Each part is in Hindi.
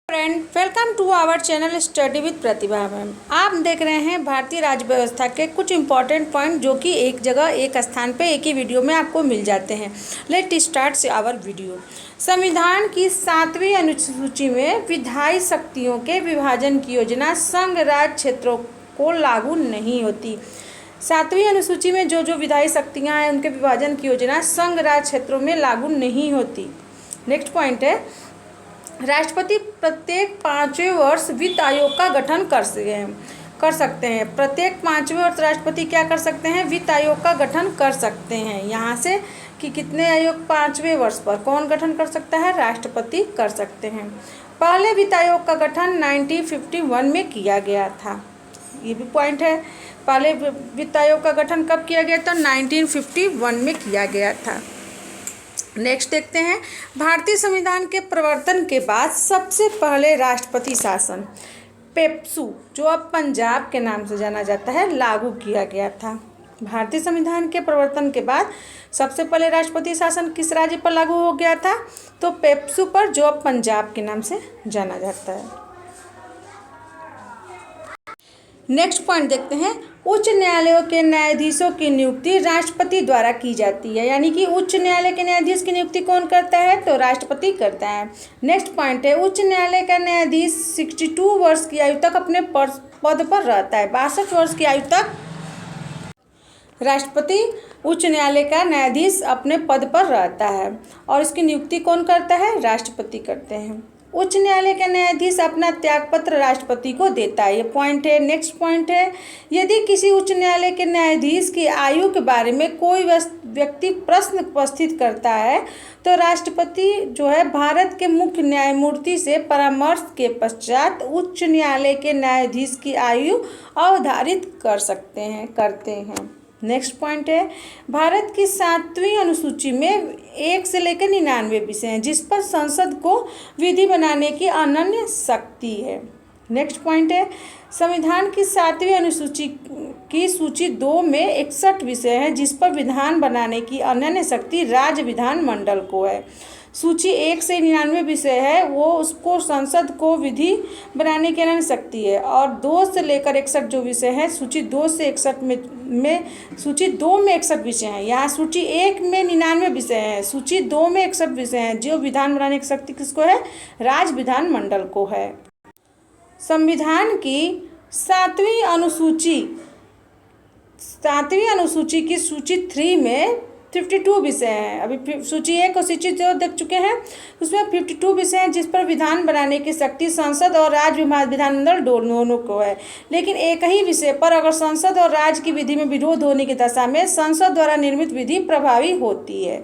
Friend, welcome to our channel study with Pratibha ma'am. आप देख रहे हैं भारतीय राज्य व्यवस्था के कुछ इंपॉर्टेंट पॉइंट जो कि एक जगह एक स्थान पे एक ही वीडियो में आपको मिल जाते हैं। Let start our video. संविधान की 7वीं अनुसूची में विधायी शक्तियों के विभाजन की योजना संघ राज्य क्षेत्रों को लागू नहीं होती। 7वीं अनुसूची में जो जो विधायी शक्तियाँ हैं उनके विभाजन की योजना संघ राज्य क्षेत्रों में लागू नहीं होती। नेक्स्ट पॉइंट है, राष्ट्रपति प्रत्येक 5वें वर्ष वित्त आयोग का गठन कर सकते हैं। प्रत्येक 5वें वर्ष राष्ट्रपति क्या कर सकते हैं? वित्त आयोग का गठन कर सकते हैं। यहाँ से कि कितने आयोग 5वें वर्ष पर कौन गठन कर सकता है? राष्ट्रपति कर सकते हैं। पहले वित्त आयोग का गठन 1951 में किया गया था। ये भी पॉइंट है, पहले वित्त आयोग का गठन कब किया गया था? 1951 में किया गया था। नेक्स्ट देखते हैं, भारतीय संविधान के प्रवर्तन के बाद सबसे पहले राष्ट्रपति शासन पेप्सू, जो अब पंजाब के नाम से जाना जाता है, लागू किया गया था। भारतीय संविधान के प्रवर्तन के बाद सबसे पहले राष्ट्रपति शासन किस राज्य पर लागू हो गया था? तो पेप्सू पर, जो अब पंजाब के नाम से जाना जाता है। नेक्स्ट पॉइंट देखते हैं, उच्च न्यायालयों के न्यायाधीशों की नियुक्ति राष्ट्रपति द्वारा की जाती है। यानी कि उच्च न्यायालय के न्यायाधीश की नियुक्ति कौन करता है? तो राष्ट्रपति करता है। नेक्स्ट पॉइंट है, उच्च न्यायालय का न्यायाधीश 62 वर्ष की आयु तक अपने पद पर रहता है। 62 वर्ष की आयु तक राष्ट्रपति उच्च न्यायालय का न्यायाधीश अपने पद पर रहता है और इसकी नियुक्ति कौन करता है? राष्ट्रपति करते हैं। उच्च न्यायालय का न्यायाधीश अपना त्यागपत्र राष्ट्रपति को देता है। ये पॉइंट है। नेक्स्ट पॉइंट है, यदि किसी उच्च न्यायालय के न्यायाधीश की आयु के बारे में कोई व्यक्ति प्रश्न उपस्थित करता है तो राष्ट्रपति जो है भारत के मुख्य न्यायमूर्ति से परामर्श के पश्चात उच्च न्यायालय के न्यायाधीश की आयु अवधारित करते हैं। नेक्स्ट पॉइंट है, भारत की 7वीं अनुसूची में 1 से लेकर 99 विषय हैं जिस पर संसद को विधि बनाने की अनन्य शक्ति है। नेक्स्ट पॉइंट है, संविधान की 7वीं अनुसूची की सूची 2 में 61 विषय हैं जिस पर विधान बनाने की अनन्य शक्ति राज्य विधानमंडल को है। सूची 1 से 99 विषय है, वो उसको संसद को विधि बनाने की अनन्य शक्ति है। और 2 से लेकर 61 जो विषय है, सूची 2 से 61 में सूची 2 में 61 विषय हैं। यहाँ सूची 1 में 99 विषय हैं, सूची 2 में 61 विषय हैं। जो विधान बनाने की शक्ति किसको है? राज्य विधानमंडल को है। संविधान की 7वीं अनुसूची की सूची 3 में 52 विषय हैं। अभी सूची 1 और सूची 2 देख चुके हैं, उसमें 52 विषय हैं जिस पर विधान बनाने की शक्ति संसद और राज्य विधानमंडल दोनों को है। लेकिन एक ही विषय पर अगर संसद और राज्य की विधि में विरोध होने की दशा में संसद द्वारा निर्मित विधि प्रभावी होती है।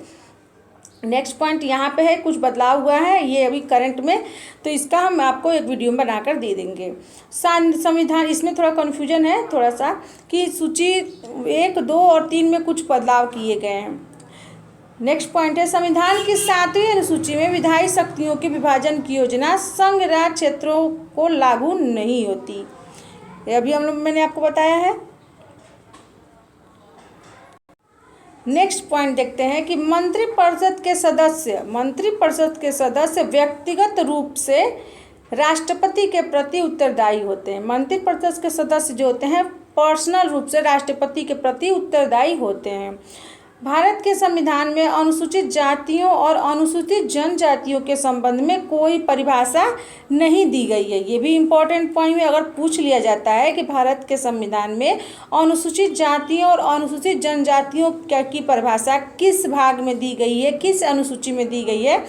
नेक्स्ट पॉइंट यहाँ पे है, कुछ बदलाव हुआ है ये अभी करंट में, तो इसका हम आपको एक वीडियो में बनाकर दे देंगे। संविधान, इसमें थोड़ा कन्फ्यूजन है थोड़ा सा कि सूची 1, 2 और 3 में कुछ बदलाव किए गए हैं। नेक्स्ट पॉइंट है, संविधान की 7वीं अनुसूची में विधायी शक्तियों के विभाजन की योजना संघ राज्य क्षेत्रों को लागू नहीं होती। ये अभी मैंने आपको बताया है। नेक्स्ट पॉइंट देखते हैं कि मंत्रिपरिषद के सदस्य व्यक्तिगत रूप से राष्ट्रपति के प्रति उत्तरदायी होते हैं। मंत्रिपरिषद के सदस्य जो होते हैं पर्सनल रूप से राष्ट्रपति के प्रति उत्तरदायी होते हैं। भारत के संविधान में अनुसूचित जातियों और अनुसूचित जनजातियों के संबंध में कोई परिभाषा नहीं दी गई है। ये भी इम्पोर्टेंट पॉइंट है, अगर पूछ लिया जाता है कि भारत के संविधान में अनुसूचित जातियों और अनुसूचित जनजातियों की परिभाषा किस भाग में दी गई है, किस अनुसूची में दी गई है,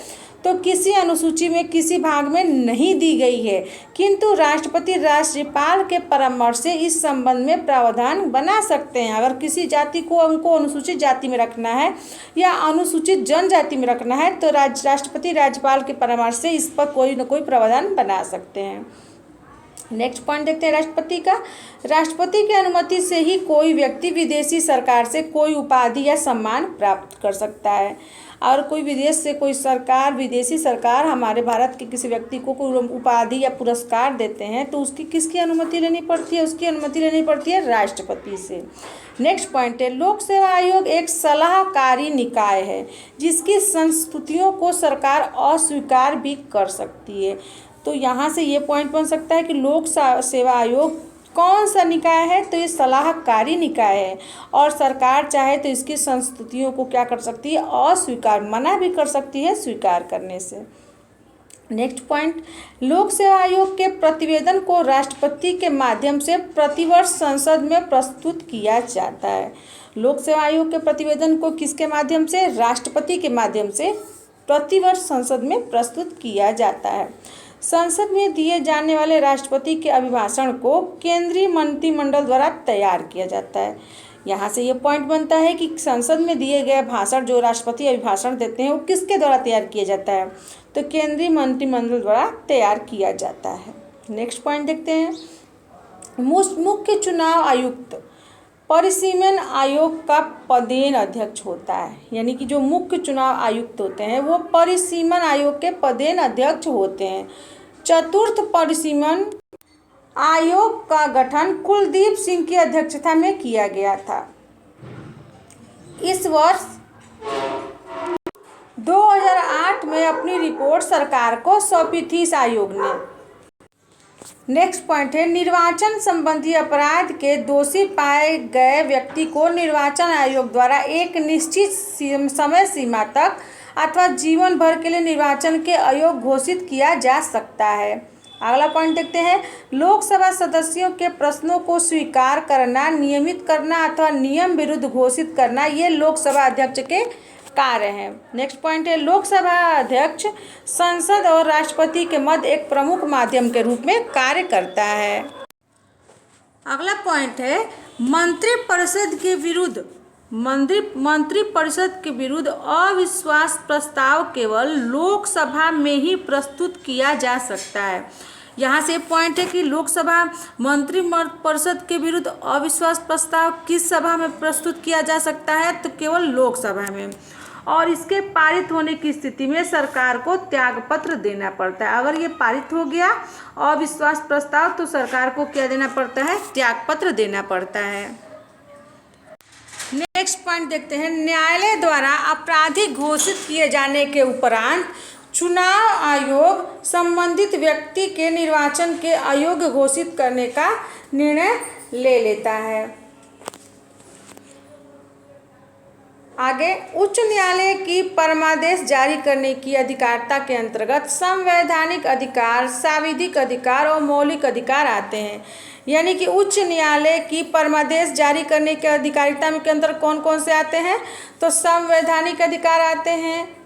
तो किसी अनुसूची में किसी भाग में नहीं दी गई है, किंतु राष्ट्रपति राज्यपाल के परामर्श से इस संबंध में प्रावधान बना सकते हैं। अगर किसी जाति को उनको अनुसूचित जाति में रखना है या अनुसूचित जनजाति में रखना है तो राष्ट्रपति राज्यपाल के परामर्श से इस पर कोई न कोई प्रावधान बना सकते हैं। नेक्स्ट पॉइंट देखते हैं राष्ट्रपति का। राष्ट्रपति की अनुमति से ही कोई व्यक्ति विदेशी सरकार से कोई उपाधि या सम्मान प्राप्त कर सकता है। और कोई विदेश से कोई सरकार, विदेशी सरकार हमारे भारत के किसी व्यक्ति को कोई उपाधि या पुरस्कार देते हैं तो उसकी किसकी अनुमति लेनी पड़ती है? उसकी अनुमति लेनी पड़ती है राष्ट्रपति से। नेक्स्ट पॉइंट है, लोक सेवा आयोग एक सलाहकारी निकाय है जिसकी संस्तुतियों को सरकार अस्वीकार भी कर सकती है। तो यहाँ से ये पॉइंट बन सकता है कि लोक सेवा आयोग कौन सा निकाय है, तो ये सलाहकारी निकाय है और सरकार चाहे तो इसकी संस्तुतियों को क्या कर सकती है, अस्वीकार, मना भी कर सकती है स्वीकार करने से। नेक्स्ट पॉइंट, लोक सेवा आयोग के प्रतिवेदन को राष्ट्रपति के माध्यम से प्रतिवर्ष संसद में प्रस्तुत किया जाता है। लोक सेवा आयोग के प्रतिवेदन को किसके माध्यम से, राष्ट्रपति के माध्यम से प्रतिवर्ष संसद में प्रस्तुत किया जाता है। संसद में दिए जाने वाले राष्ट्रपति के अभिभाषण को केंद्रीय मंत्रिमंडल द्वारा तैयार किया जाता है। यहाँ से ये पॉइंट बनता है कि संसद में दिए गए भाषण, जो राष्ट्रपति अभिभाषण देते हैं, वो किसके द्वारा तैयार किया जाता है, तो केंद्रीय मंत्रिमंडल द्वारा तैयार किया जाता है। नेक्स्ट पॉइंट देखते हैं, मुख्य चुनाव आयुक्त परिसीमन आयोग का पदेन अध्यक्ष होता है। यानी कि जो मुख्य चुनाव आयुक्त होते हैं वो परिसीमन आयोग के पदेन अध्यक्ष होते हैं। चतुर्थ परिसीमन आयोग का गठन कुलदीप सिंह की अध्यक्षता में किया गया था। इस वर्ष 2008 में अपनी रिपोर्ट सरकार को सौंपी थी इस आयोग ने। नेक्स्ट पॉइंट है, निर्वाचन संबंधी अपराध के दोषी पाए गए व्यक्ति को निर्वाचन आयोग द्वारा एक निश्चित समय सीमा तक अथवा जीवन भर के लिए निर्वाचन के अयोग्य घोषित किया जा सकता है। अगला पॉइंट देखते हैं, लोकसभा सदस्यों के प्रश्नों को स्वीकार करना, नियमित करना अथवा नियम विरुद्ध घोषित करना, ये लोकसभा अध्यक्ष के कार्य हैं। नेक्स्ट पॉइंट है, लोकसभा अध्यक्ष संसद और राष्ट्रपति के मध्य एक प्रमुख माध्यम के रूप में कार्य करता है। अगला पॉइंट है, मंत्रिपरिषद के विरुद्ध अविश्वास प्रस्ताव केवल लोकसभा में ही प्रस्तुत किया जा सकता है। यहाँ से पॉइंट है कि लोकसभा मंत्रिपरिषद के विरुद्ध अविश्वास प्रस्ताव किस सभा में प्रस्तुत किया जा सकता है, तो केवल लोकसभा में, और इसके पारित होने की स्थिति में सरकार को त्यागपत्र देना पड़ता है। अगर ये पारित हो गया अविश्वास प्रस्ताव तो सरकार को क्या देना पड़ता है, त्यागपत्र देना पड़ता है। नेक्स्ट पॉइंट देखते हैं, न्यायालय द्वारा आपराधिक घोषित किए जाने के उपरांत चुनाव आयोग संबंधित व्यक्ति के निर्वाचन के अयोग्य घोषित करने का निर्णय ले लेता है। आगे, उच्च न्यायालय की परमादेश जारी करने की अधिकारिता के अंतर्गत संवैधानिक अधिकार, सांविधिक अधिकार और मौलिक अधिकार आते हैं। यानी कि उच्च न्यायालय की परमादेश जारी करने के अधिकारिता के अंदर कौन कौन से आते हैं, तो संवैधानिक अधिकार आते हैं,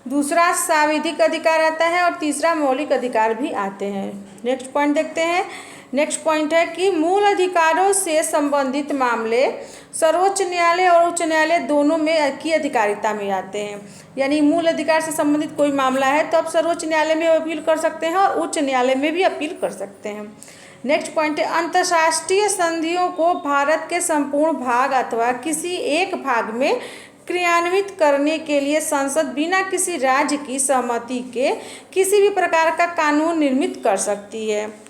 दूसरा सांविधिक अधिकार आता है और तीसरा मौलिक अधिकार भी आते हैं। नेक्स्ट पॉइंट देखते हैं, नेक्स्ट पॉइंट है कि मूल अधिकारों से संबंधित मामले सर्वोच्च न्यायालय और उच्च न्यायालय दोनों में की अधिकारिता में आते हैं। यानी मूल अधिकार से संबंधित कोई मामला है तो आप सर्वोच्च न्यायालय में अपील कर सकते हैं और उच्च न्यायालय में भी अपील कर सकते हैं। नेक्स्ट पॉइंट है, अंतर्राष्ट्रीय संधियों को भारत के संपूर्ण भाग अथवा किसी एक भाग में क्रियान्वित करने के लिए संसद बिना किसी राज्य की सहमति के किसी भी प्रकार का कानून निर्मित कर सकती है।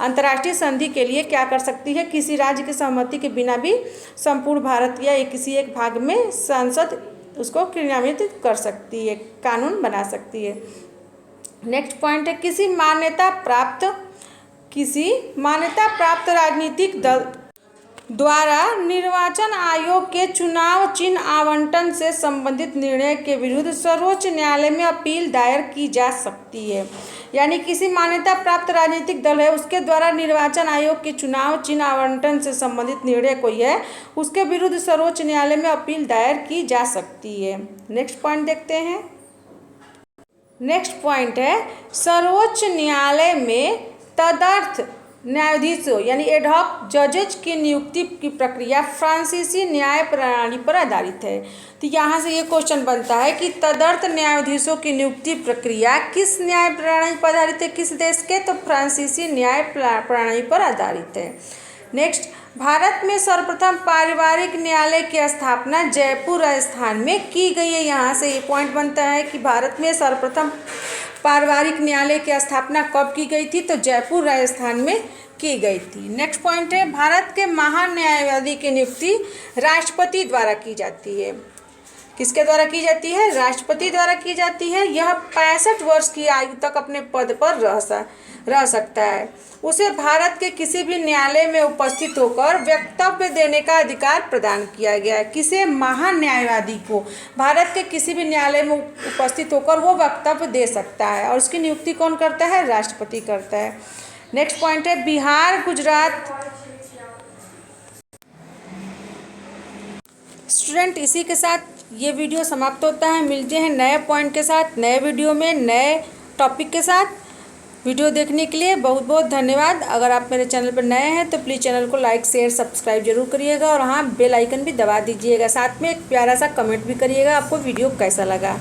अंतर्राष्ट्रीय संधि के लिए क्या कर सकती है, किसी राज्य की सहमति के बिना भी संपूर्ण भारत या किसी एक भाग में संसद उसको क्रियान्वित कर सकती है, कानून बना सकती है। नेक्स्ट पॉइंट है, किसी मान्यता प्राप्त राजनीतिक दल द्वारा निर्वाचन आयोग के चुनाव चिन्ह आवंटन से संबंधित निर्णय के विरुद्ध सर्वोच्च न्यायालय में अपील दायर की जा सकती है। यानी किसी मान्यता प्राप्त राजनीतिक दल है उसके द्वारा निर्वाचन आयोग के चुनाव चिन्ह आवंटन से संबंधित निर्णय कोई है उसके विरुद्ध सर्वोच्च न्यायालय में अपील दायर की जा सकती है। नेक्स्ट पॉइंट देखते हैं, नेक्स्ट पॉइंट है, सर्वोच्च न्यायालय में तदर्थ न्यायाधीशों यानी एडहॉक जजेज की नियुक्ति की प्रक्रिया फ्रांसीसी न्याय प्रणाली पर आधारित है। तो यहाँ से ये क्वेश्चन बनता है कि तदर्थ न्यायाधीशों की नियुक्ति प्रक्रिया किस न्याय प्रणाली पर आधारित है, किस देश के, तो फ्रांसीसी न्याय प्रणाली पर आधारित है। नेक्स्ट, भारत में सर्वप्रथम पारिवारिक न्यायालय की स्थापना जयपुर राजस्थान में की गई है। यहाँ से ये पॉइंट बनता है कि भारत में सर्वप्रथम पारिवारिक न्यायालय की स्थापना कब की गई थी, तो जयपुर राजस्थान में की गई थी। नेक्स्ट पॉइंट है, भारत के महान न्यायवादी की नियुक्ति राष्ट्रपति द्वारा की जाती है। किसके द्वारा की जाती है? राष्ट्रपति द्वारा की जाती है। यह 65 वर्ष की आयु तक अपने पद पर रह सकता है। उसे भारत के किसी भी न्यायालय में उपस्थित होकर वक्तव्य देने का अधिकार प्रदान किया गया है। किसे? महान न्यायवादी को भारत के किसी भी न्यायालय में उपस्थित होकर वो वक्तव्य दे सकता है, और उसकी नियुक्ति कौन करता है? राष्ट्रपति करता है। नेक्स्ट पॉइंट है बिहार, गुजरात। स्टूडेंट, इसी के साथ ये वीडियो समाप्त होता है। मिलते हैं नए पॉइंट के साथ, नए वीडियो में, नए टॉपिक के साथ। वीडियो देखने के लिए बहुत बहुत धन्यवाद। अगर आप मेरे चैनल पर नए हैं तो प्लीज़ चैनल को लाइक, शेयर, सब्सक्राइब जरूर करिएगा, और हाँ, बेल आइकन भी दबा दीजिएगा। साथ में एक प्यारा सा कमेंट भी करिएगा आपको वीडियो कैसा लगा।